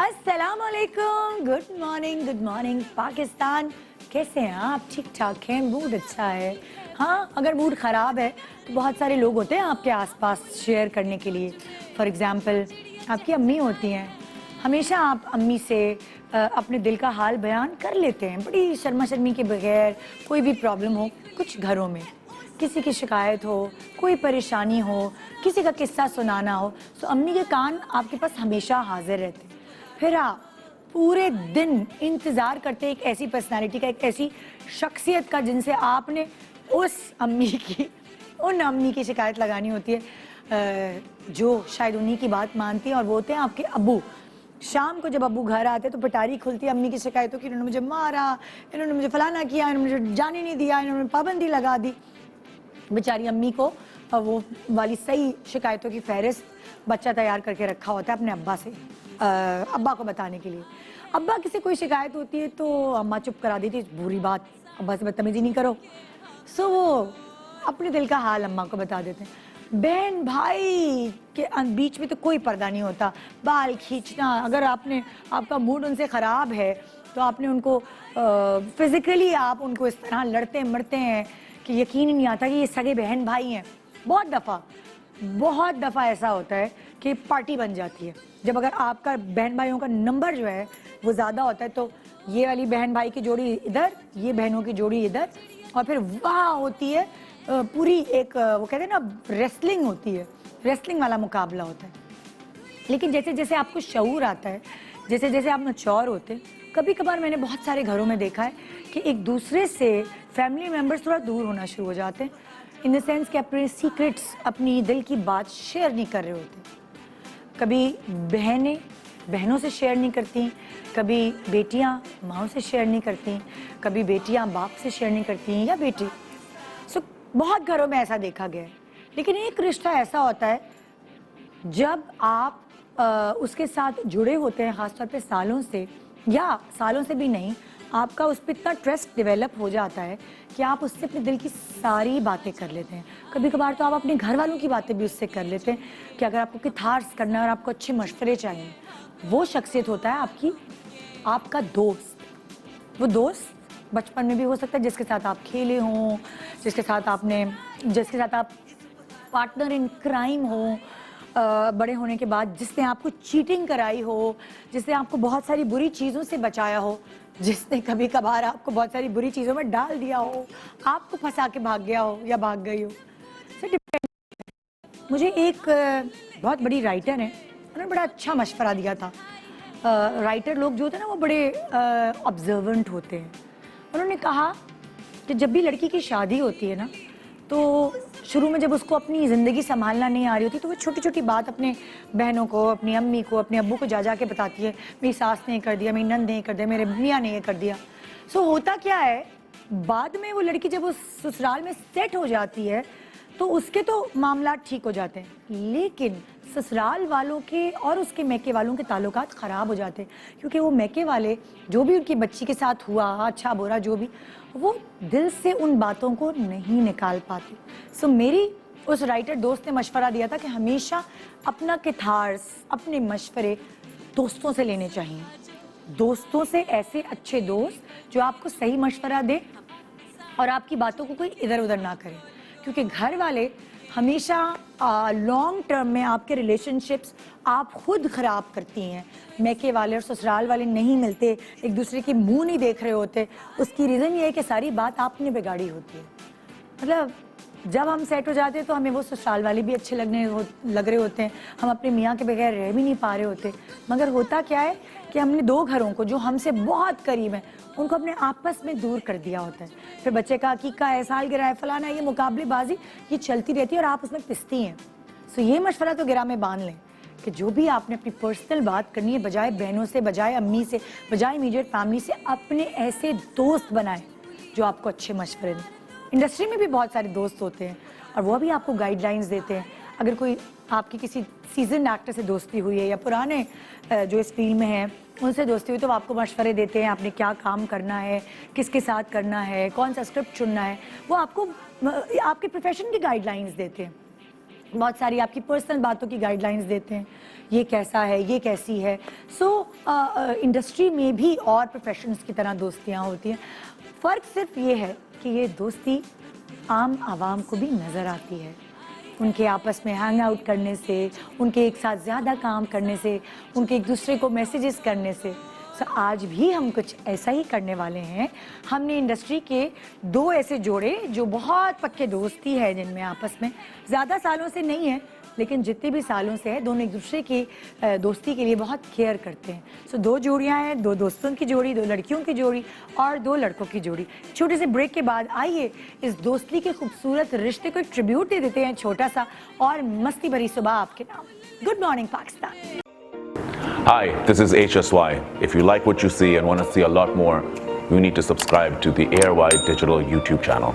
अस्सलाम वालेकुम, good morning Pakistan. कैसे हैं आप? ठीक ठाक हैं? मूड अच्छा है? हाँ, अगर मूड ख़राब है तो बहुत सारे लोग होते हैं आपके आसपास शेयर करने के लिए। फॉर एग्ज़ाम्पल आपकी अम्मी होती हैं, हमेशा आप अम्मी से अपने दिल का हाल बयान कर लेते हैं बड़ी शर्मा शर्मी के बगैर। कोई भी प्रॉब्लम हो, कुछ घरों में किसी की शिकायत हो, कोई परेशानी हो, किसी का किस्सा सुनाना हो, तो अम्मी के कान आपके पास हमेशा हाजिर रहते हैं। फिर आप पूरे दिन इंतज़ार करते हैं एक ऐसी पर्सनालिटी का, एक ऐसी शख्सियत का जिनसे आपने उन अम्मी की शिकायत लगानी होती है जो शायद उन्हीं की बात मानती हैं, और वो होते हैं आपके अब्बू। शाम को जब अब्बू घर आते हैं तो पिटारी खुलती है अम्मी की शिकायतों की, इन्होंने मुझे मारा, इन्होंने मुझे फलाना किया, इन्होंने मुझे जाने नहीं दिया, इन्होंने पाबंदी लगा दी। बेचारी अम्मी को वो वाली सही शिकायतों की फहरिस्त बच्चा तैयार करके रखा होता है अपने अब्बा को बताने के लिए। अब्बा की से कोई शिकायत होती है तो अम्मा चुप करा देती, बुरी बात, अब्बा से बदतमीजी नहीं करो। सो वो अपने दिल का हाल अम्मा को बता देते हैं। बहन भाई के बीच में तो कोई पर्दा नहीं होता, बाल खींचना, अगर आपका मूड उनसे ख़राब है तो आपने उनको फिज़िकली आप उनको इस तरह लड़ते मरते हैं कि यकीन ही नहीं आता कि ये सगे बहन भाई हैं। बहुत दफ़ा ऐसा होता है कि पार्टी बन जाती है जब अगर आपका बहन भाइयों का नंबर जो है वो ज़्यादा होता है, तो ये वाली बहन भाई की जोड़ी इधर, ये बहनों की जोड़ी इधर, और फिर वहाँ होती है पूरी एक वो कहते हैं ना रेसलिंग होती है, रेसलिंग वाला मुकाबला होता है। लेकिन जैसे जैसे आपको शऊर आता है, जैसे जैसे आप मैच्योर होते हैं, कभी कभार मैंने बहुत सारे घरों में देखा है कि एक दूसरे से फैमिली मेम्बर्स थोड़ा दूर होना शुरू हो जाते हैं, इन द सेंस कि अपने सीक्रेट्स, अपनी दिल की बात शेयर नहीं कर रहे होते। कभी बहनों से शेयर नहीं करती, कभी बेटियां माओं से शेयर नहीं करती, कभी बेटियां बाप से शेयर नहीं करती, या बेटी। सो बहुत घरों में ऐसा देखा गया है। लेकिन एक रिश्ता ऐसा होता है जब आप उसके साथ जुड़े होते हैं, ख़ासतौर पे सालों से, या सालों से भी नहीं, आपका उस पर इतना ट्रस्ट डेवलप हो जाता है कि आप उससे अपने दिल की सारी बातें कर लेते हैं। कभी कभार तो आप अपने घर वालों की बातें भी उससे कर लेते हैं कि अगर आपको किथार्स करना है और आपको अच्छे मशवरे चाहिए, वो शख्सियत होता है आपका दोस्त। वो दोस्त बचपन में भी हो सकता है, जिसके साथ आप खेले हों, जिसके साथ आप पार्टनर इन क्राइम हो, बड़े होने के बाद जिसने आपको चीटिंग कराई हो, जिसने आपको बहुत सारी बुरी चीज़ों से बचाया हो, जिसने कभी कभार आपको बहुत सारी बुरी चीज़ों में डाल दिया हो, आपको फंसा के भाग गया हो या भाग गई हो। मुझे एक बहुत बड़ी राइटर है, उन्होंने बड़ा अच्छा मशवरा दिया था। राइटर लोग जो होते हैं ना वो बड़े ऑब्जर्वेंट होते हैं। उन्होंने कहा कि जब भी लड़की की शादी होती है ना, तो शुरू में जब उसको अपनी ज़िंदगी संभालना नहीं आ रही होती, तो वो छोटी छोटी बात अपने बहनों को, अपनी अम्मी को, अपने अब्बू को जा के बताती है, मेरी सास ने कर दिया, मेरी नंद ने कर दिया, मेरे मियाँ ने ये कर दिया। सो होता क्या है, बाद में वो लड़की जब उस ससुराल में सेट हो जाती है तो उसके तो मामला ठीक हो जाते हैं, लेकिन ससुराल वालों के और उसके मैके वालों के ताल्लुकात ख़राब हो जाते हैं, क्योंकि वो मैके वाले जो भी उनकी बच्ची के साथ हुआ, अच्छा बुरा जो भी, वो दिल से उन बातों को नहीं निकाल पाते। सो मेरी उस राइटर दोस्त ने मशवरा दिया था कि हमेशा अपना किथार्स, अपने मशवरे दोस्तों से लेने चाहिए। दोस्तों से, ऐसे अच्छे दोस्त जो आपको सही मशवरा दे और आपकी बातों को कोई इधर उधर ना करे, क्योंकि घर वाले हमेशा लॉन्ग टर्म में आपके रिलेशनशिप्स आप खुद ख़राब करती हैं। मैके वाले और ससुराल वाले नहीं मिलते, एक दूसरे की मुंह नहीं देख रहे होते, उसकी रीज़न ये है कि सारी बात आपने बिगाड़ी होती है। मतलब जब हम सेट हो जाते हैं तो हमें वो ससुराल वाले भी अच्छे लग रहे होते हैं, हम अपने मियाँ के बगैर रह भी नहीं पा रहे होते। मगर होता क्या है कि हमने दो घरों को जो हमसे बहुत करीब हैं उनको अपने आपस में दूर कर दिया होता है। फिर बच्चे का अकीका है, सालगिरह है, फलाना, ये मुकाबलेबाजी ये चलती रहती है और आप उसमें पिसती हैं। सो ये मशवरा तो गिरा में बांध लें कि जो भी आपने अपनी पर्सनल बात करनी है, बजाय बहनों से, बजाय अम्मी से, बजाय इमीडिएट फैमिली से, अपने ऐसे दोस्त बनाएं जो आपको अच्छे मशवरे दें। इंडस्ट्री में भी बहुत सारे दोस्त होते हैं और वो भी आपको गाइडलाइंस देते हैं। अगर कोई आपकी किसी सीजन एक्टर से दोस्ती हुई है या पुराने जो इस फील्ड में हैं उनसे दोस्ती हुई, तो वो आपको मशवरे देते हैं आपने क्या काम करना है, किसके साथ करना है, कौन सा स्क्रिप्ट चुनना है, वो आपको आपके प्रोफेशन की गाइडलाइंस देते हैं। بہت ساری آپ کی پرسنل باتوں کی گائیڈ لائنز دیتے ہیں, یہ کیسا ہے, یہ کیسی ہے. سو انڈسٹری میں بھی اور پروفیشنز کی طرح دوستیاں ہوتی ہیں. فرق صرف یہ ہے کہ یہ دوستی عام عوام کو بھی نظر آتی ہے, ان کے آپس میں ہینگ آؤٹ کرنے سے, ان کے ایک ساتھ زیادہ کام کرنے سے, ان کے ایک دوسرے کو میسیجز کرنے سے. سو آج بھی ہم کچھ ایسا ہی کرنے والے ہیں. ہم نے انڈسٹری کے 2 ایسے جوڑے جو بہت پکے دوستی ہے, جن میں آپس میں زیادہ سالوں سے نہیں ہے لیکن جتنے بھی سالوں سے ہے, دونوں ایک دوسرے کی دوستی کے لیے بہت کیئر کرتے ہیں. سو 2 جوڑیاں ہیں, 2 دوستوں کی جوڑی, 2 لڑکیوں کی جوڑی اور 2 لڑکوں کی جوڑی. چھوٹے سے بریک کے بعد آئیے اس دوستی کے خوبصورت رشتے کو ایک ٹریبیوٹ دے دیتے ہیں, چھوٹا سا اور مستی بھری صبح آپ کے نام. Good morning Pakistan. Hi, this is HSY. If you like what you see and want to see a lot more, you need to subscribe to the ARY Digital YouTube channel.